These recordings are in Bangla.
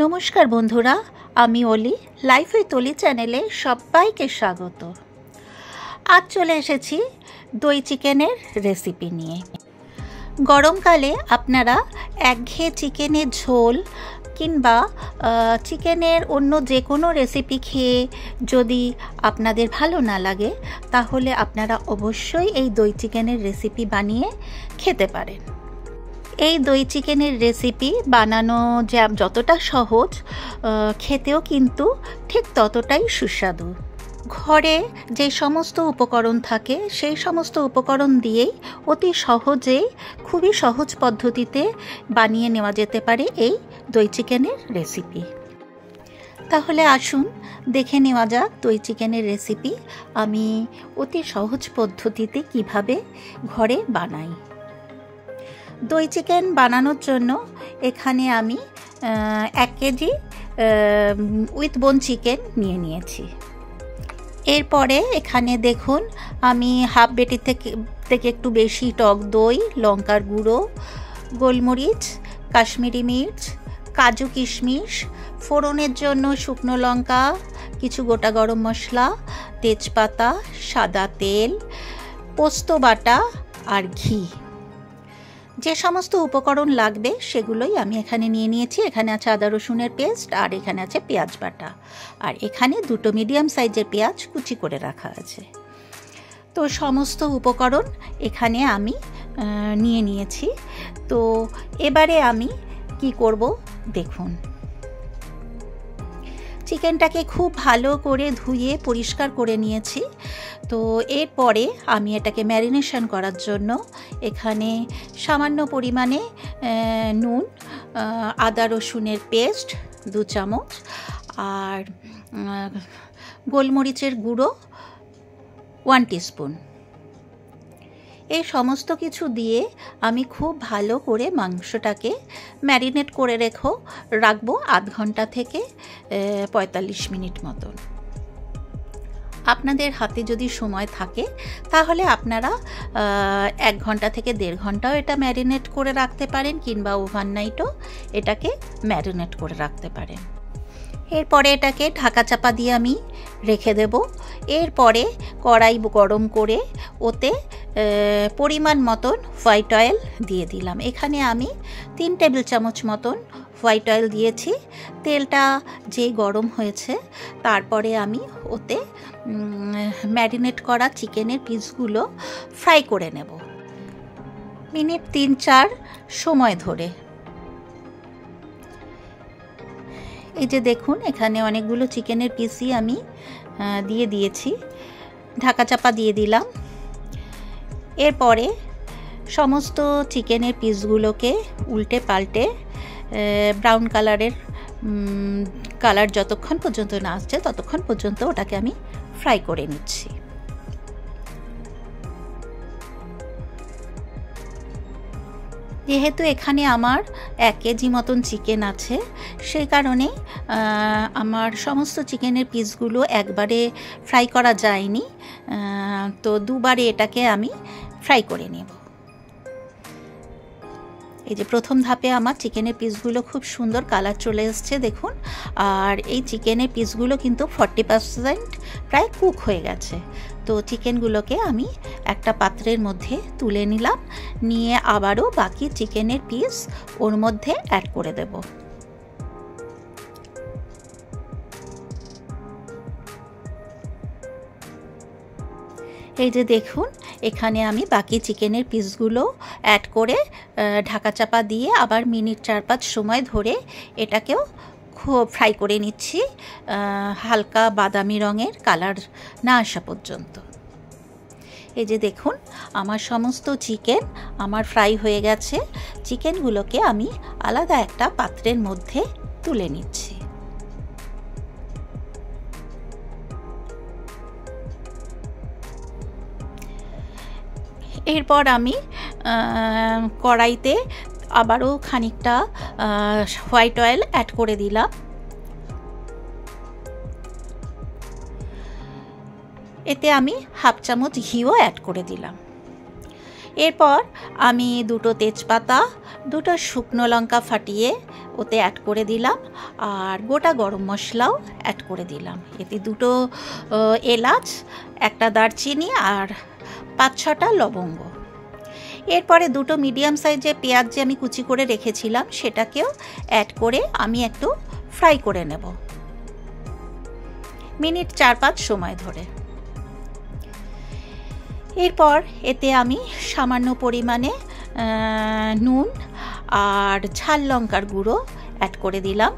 নমস্কার বন্ধুরা, আমি অলি। লাইফ উইথ অলি চ্যানেলে সবাইকে স্বাগত। আজ চলে এসেছি দই চিকেনের রেসিপি নিয়ে। গরমকালে আপনারা একঘেয়ে চিকেনের ঝোল কিংবা চিকেনের অন্য যে কোনো রেসিপি খেয়ে যদি আপনাদের ভালো না লাগে, তাহলে আপনারা অবশ্যই এই দই চিকেনের রেসিপি বানিয়ে খেতে পারেন। এই দই চিকেনের রেসিপি বানানো যতটা সহজ, খেতেও কিন্তু ঠিক ততটাই সুস্বাদু। ঘরে যে সমস্ত উপকরণ থাকে সেই সমস্ত উপকরণ দিয়েই অতি সহজেই, খুবই সহজ পদ্ধতিতে বানিয়ে নেওয়া যেতে পারে এই দই চিকেনের রেসিপি। তাহলে আসুন দেখে নেওয়া যাক দই চিকেনের রেসিপি আমি অতি সহজ পদ্ধতিতে কিভাবে ঘরে বানাই। দই চিকেন বানানোর জন্য এখানে আমি 1 কেজি উইথ বোন চিকেন নিয়ে নিয়েছি। এরপরে এখানে দেখুন আমি হাফ বাটি থেকে একটু বেশি টক দই, লঙ্কার গুঁড়ো, গোলমরিচ, কাশ্মীরি মির্চ, কাজু কিশমিশ, ফোড়নের জন্য শুকনো লঙ্কা, কিছু গোটা গরম মশলা, তেজপাতা, সাদা তেল, পোস্ত বাটা আর ঘি, যে সমস্ত উপকরণ লাগবে সেগুলোই আমি এখানে নিয়ে নিয়েছি। এখানে আছে আদা রসুনের পেস্ট, আর এখানে আছে পেঁয়াজ বাটা, আর এখানে 2টো মিডিয়াম সাইজের পেঁয়াজ কুচি করে রাখা আছে। তো সমস্ত উপকরণ এখানে আমি নিয়ে নিয়েছি। তো এবারে আমি কি করব দেখুন। চিকেনটাকে খুব ভালো করে ধুয়ে পরিষ্কার করে নিয়েছি। তো এরপরে আমি এটাকে ম্যারিনেশন করার জন্য এখানে সামান্য পরিমাণে নুন, আদা রসুনের পেস্ট 2 চামচ, আর গোলমরিচের গুঁড়ো 1 টিস্পুন, এই সমস্ত কিছু দিয়ে আমি খুব ভালো করে মাংসটাকে ম্যারিনেট করে রাখবো আধ ঘন্টা থেকে 45 মিনিট মতন। আপনাদের হাতে যদি সময় থাকে তাহলে আপনারা 1 ঘন্টা থেকে 1.5 ঘন্টাও এটা ম্যারিনেট করে রাখতে পারেন, কিংবা ওভারনাইটও এটাকে ম্যারিনেট করে রাখতে পারেন। এরপরে এটাকে ঢাকা চাপা দিয়ে আমি রেখে দেব। এরপরে কড়াই গরম করে ওতে পরিমাণ মতন হোয়াইট অয়েল দিয়ে দিলাম। এখানে আমি 3 টেবিল চামচ মতন হোয়াইট অয়েল দিয়েছি। তেলটা যেই গরম হয়েছে তারপরে আমি ওতে ম্যারিনেট করা চিকেনের পিসগুলো ফ্রাই করে নেব মিনিট 3-4 সময় ধরে। এই যে দেখুন এখানে অনেকগুলো চিকেনের পিসই আমি দিয়ে দিয়েছি, ঢাকা চাপা দিয়ে দিলাম। এরপরে সমস্ত চিকেনের পিসগুলোকে উল্টে পাল্টে ব্রাউন কালার যতক্ষণ পর্যন্ত না আসছে ততক্ষণ পর্যন্ত ওটাকে আমি ফ্রাই করে নিচ্ছি। যেহেতু এখানে আমার 1 কেজি মতন চিকেন আছে, সেই কারণে আমার সমস্ত চিকেনের পিসগুলো একবারে ফ্রাই করা যায়নি, তো দুবারে এটাকে আমি ফ্রাই করে নেব। এই যে প্রথম ধাপে আমার চিকেনের পিসগুলো খুব সুন্দর কালার চলে এসছে দেখুন, আর এই চিকেনের পিসগুলো কিন্তু 40% প্রায় কুক হয়ে গেছে। তো চিকেনগুলোকে আমি একটা পাত্রের মধ্যে তুলে নিলাম, নিয়ে আবারও বাকি চিকেনের পিস ওর মধ্যে অ্যাড করে দেব। এই যে দেখুন এখানে আমি বাকি চিকেনের পিসগুলো অ্যাড করে ঢাকা চাপা দিয়ে আবার মিনিট 4-5 সময় ধরে এটাকেও খুব ফ্রাই করে নিচ্ছি, হালকা বাদামি রঙের কালার না আসা পর্যন্ত। এই যে দেখুন আমার সমস্ত চিকেন আমার ফ্রাই হয়ে গেছে। চিকেনগুলোকে আমি আলাদা একটা পাত্রের মধ্যে তুলে নিচ্ছি। এরপর আমি কড়াইতে আবারও খানিকটা হোয়াইট অয়েল অ্যাড করে দিলাম। এতে আমি হাফ চামচ ঘিও অ্যাড করে দিলাম। এরপর আমি দুটো তেজপাতা, দুটো শুকনো লঙ্কা ফাটিয়ে ওতে অ্যাড করে দিলাম, আর গোটা গরম মশলাও অ্যাড করে দিলাম। এতে দুটো এলাচ, একটা দারচিনি আর 5-6টা লবঙ্গ। এরপরে দুটো মিডিয়াম সাইজের পেঁয়াজ যে আমি কুচি করে রেখেছিলাম সেটাকেও অ্যাড করে আমি একটু ফ্রাই করে নেব মিনিট 4-5 সময় ধরে। এরপর এতে আমি সামান্য পরিমাণে নুন আর ঝাল লঙ্কার গুঁড়ো অ্যাড করে দিলাম।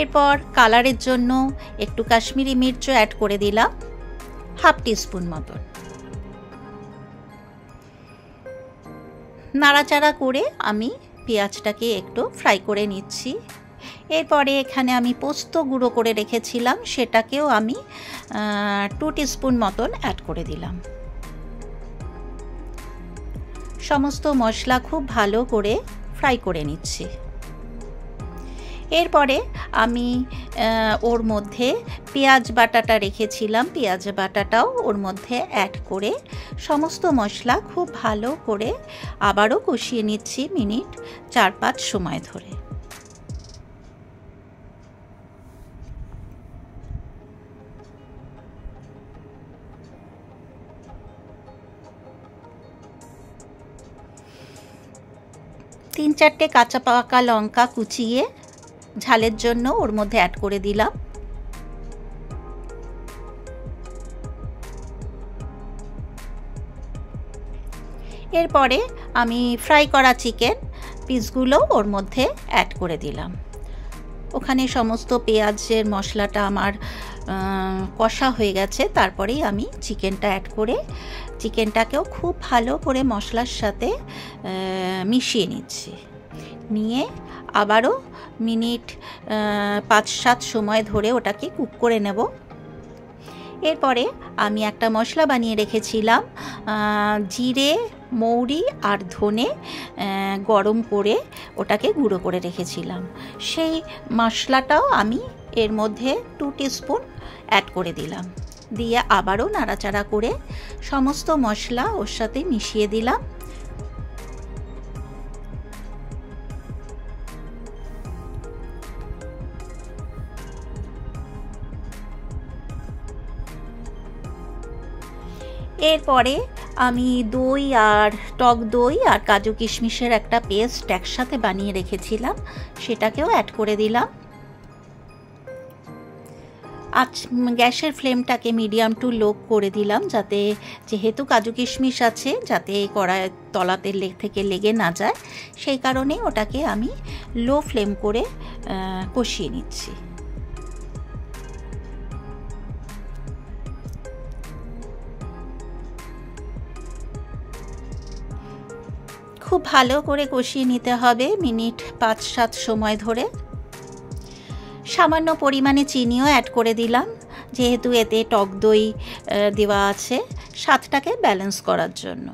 এরপর কালারের জন্য একটু কাশ্মীরি মির্চও অ্যাড করে দিলাম, 1/2 টিস্পুন মতন। নাড়াচাড়া করে আমি পেঁয়াজটাকে একটু ফ্রাই করে নিচ্ছি। এরপরে এখানে আমি পোস্ত গুঁড়ো করে রেখেছিলাম, সেটাকেও আমি 2 টিস্পুন মতন অ্যাড করে দিলাম। সমস্ত মশলা খুব ভালো করে ফ্রাই করে নিচ্ছি। এরপরে আমি ওর মধ্যে পেঁয়াজ বাটাটা রেখেছিলাম, পেঁয়াজ বাটাটাও ওর মধ্যে অ্যাড করে সমস্ত মশলা খুব ভালো করে আবারও কষিয়ে নিচ্ছি মিনিট 4-5 সময় ধরে। তিন চারটে কাঁচা পাকা লঙ্কা কুচিয়ে ঝালের জন্য ওর মধ্যে অ্যাড করে দিলাম। এরপরে আমি ফ্রাই করা চিকেন পিসগুলো ওর মধ্যে অ্যাড করে দিলাম। ওখানে সমস্ত পেঁয়াজের মশলাটা আমার কষা হয়ে গেছে, তারপরেই আমি চিকেনটা অ্যাড করে চিকেনটাকেও খুব ভালো করে মশলার সাথে মিশিয়ে নিচ্ছি। নিয়ে আবারও মিনিট 5-7 সময় ধরে ওটাকে কুক করে নেব। এরপরে আমি একটা মশলা বানিয়ে রেখেছিলাম, জিরে, মৌরি আর ধনে গরম করে ওটাকে গুঁড়ো করে রেখেছিলাম। সেই মশলাটাও আমি এর মধ্যে 2 টিস্পুন অ্যাড করে দিলাম। দিয়ে আবারও নাড়াচাড়া করে সমস্ত মশলা ওর সাথে মিশিয়ে দিলাম। এরপরে আমি দই আর টক দই আর কাজু কিশমিশের একটা পেস্ট একসাথে বানিয়ে রেখেছিলাম, সেটাকেও অ্যাড করে দিলাম। আজ গ্যাসের ফ্লেমটাকে মিডিয়াম টু লো করে দিলাম, যাতে যেহেতু কাজু কিশমিশ আছে যাতে কড়াই তলাতে থেকে লেগে না যায়, সেই কারণে ওটাকে আমি লো ফ্লেম করে কষিয়ে নিচ্ছি। খুব ভালো করে কষিয়ে নিতে হবে মিনিট 5-7 সময় ধরে। সামান্য পরিমাণে চিনিও অ্যাড করে দিলাম, যেহেতু এতে টক দই দেওয়া আছে, স্বাদটাকে ব্যালেন্স করার জন্য।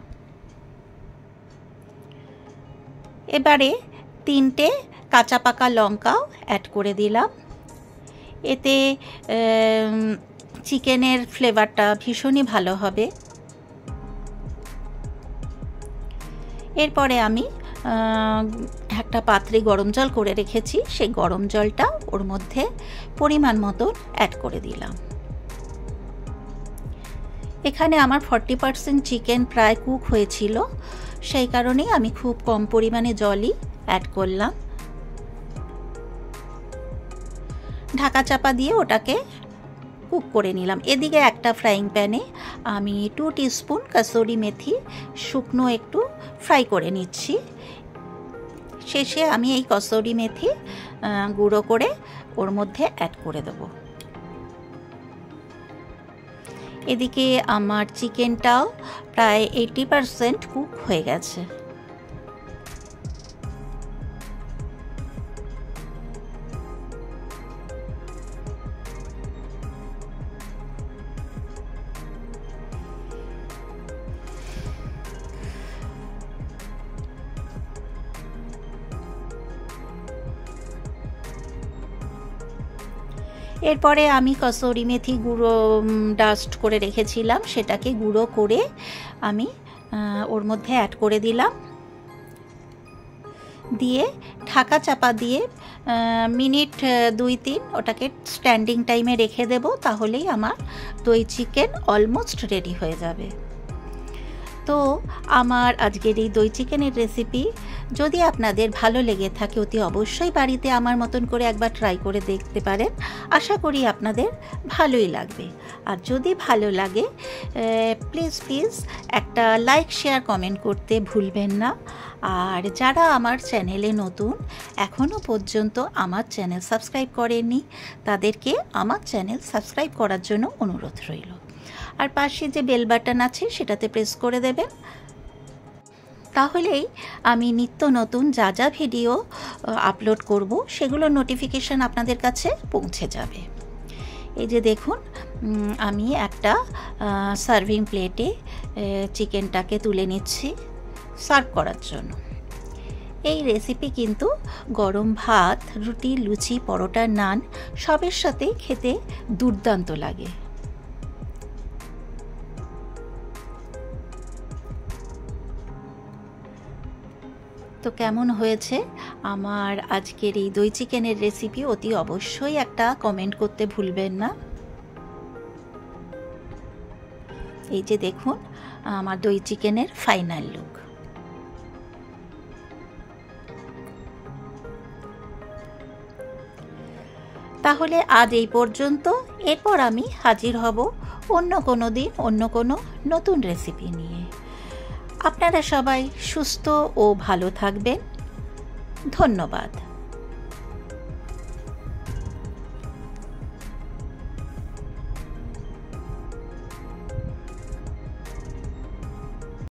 এবারে 3টে কাঁচা পাকা লঙ্কাও অ্যাড করে দিলাম। এতে চিকেনের ফ্লেভারটা ভীষণই ভালো হবে। এরপরে আমি একটা পাত্রে গরম জল করে রেখেছি, সেই গরম জলটা ওর মধ্যে পরিমাণ মতো অ্যাড করে দিলাম। এখানে আমার 40% চিকেন প্রায় কুক হয়েছিল, সেই কারণেই আমি খুব কম পরিমাণে জলই অ্যাড করলাম। ঢাকা চাপা দিয়ে ওটাকে কুক করে নিলাম। এদিকে একটা ফ্রাইং প্যানে আমি 2 টিস্পুন কাসুরি মেথি শুকনো একটু ফ্রাই করে নিচ্ছি। শেষে আমি এই কসুরি মেথি গুঁড়ো করে ওর মধ্যে অ্যাড করে দেব। এদিকে আমার চিকেনটাও প্রায় 80% কুক হয়ে গেছে। এরপরে আমি কসুরি মেথি গুঁড়ো ডাস্ট করে রেখেছিলাম, সেটাকে গুঁড়ো করে আমি ওর মধ্যে অ্যাড করে দিলাম, দিয়ে ঢাকা চাপা দিয়ে মিনিট 2-3 ওটাকে স্ট্যান্ডিং টাইমে রেখে দেব। তাহলেই আমার দই চিকেন অলমোস্ট রেডি হয়ে যাবে। তো আমার আজকের এই দই চিকেনের রেসিপি যদি আপনাদের ভালো লেগে থাকে, অতি অবশ্যই বাড়িতে আমার মতন করে একবার ট্রাই করে দেখতে পারেন। আশা করি আপনাদের ভালোই লাগবে। আর যদি ভালো লাগে প্লিজ একটা লাইক, শেয়ার, কমেন্ট করতে ভুলবেন না। আর যারা আমার চ্যানেলে নতুন, এখনও পর্যন্ত আমার চ্যানেল সাবস্ক্রাইব করেননি, তাদেরকে আমার চ্যানেল সাবস্ক্রাইব করার জন্য অনুরোধ রইল। আর পাশে যে বেল বাটন আছে সেটাতে প্রেস করে দেবেন, তাহলেই আমি নিত্য নতুন যা যা ভিডিও আপলোড করব সেগুলোর নোটিফিকেশান আপনাদের কাছে পৌঁছে যাবে। এই যে দেখুন, আমি একটা সার্ভিং প্লেটে চিকেনটাকে তুলে নিচ্ছি সার্ভ করার জন্য। এই রেসিপি কিন্তু গরম ভাত, রুটি, লুচি, পরোটা, নান সবের সাথে খেতে দুর্দান্ত লাগে। তো কেমন হয়েছে আমার আজকের এই দই চিকেনের রেসিপি, অতি অবশ্যই একটা কমেন্ট করতে ভুলবেন না। এই যে দেখুন আমার দই চিকেনের ফাইনাল লুক। তাহলে আজ এই পর্যন্ত। এরপর আমি হাজির হব অন্য কোনো দিন অন্য কোনো নতুন রেসিপি নিয়ে। আপনারা সবাই সুস্থ ও ভালো থাকবেন। ধন্যবাদ।